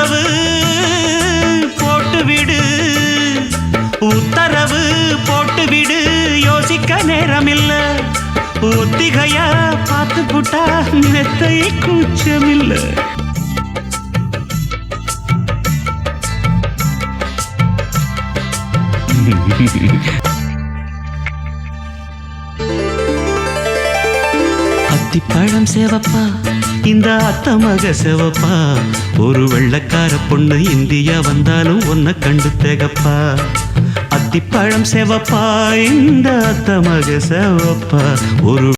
உத்தரவு போட்டுவிடு, உத்தரவு போட்டுவிடு, யோசிக்க நேரமில்ல. ஒத்திகையா பார்த்து புட்டா மெத்தை கூச்சமில்ல. அத்திப்பழம் சேவப்பா, இந்த அத்தமக சேவப்பா, ஒரு வெள்ளக்கார பொண்ணு இந்தியா வந்தாலும் உன்னை கண்டு தேகப்பா. அத்திப்பழம் சேவப்பா, இந்த அத்தமக சேவப்பா, ஒரு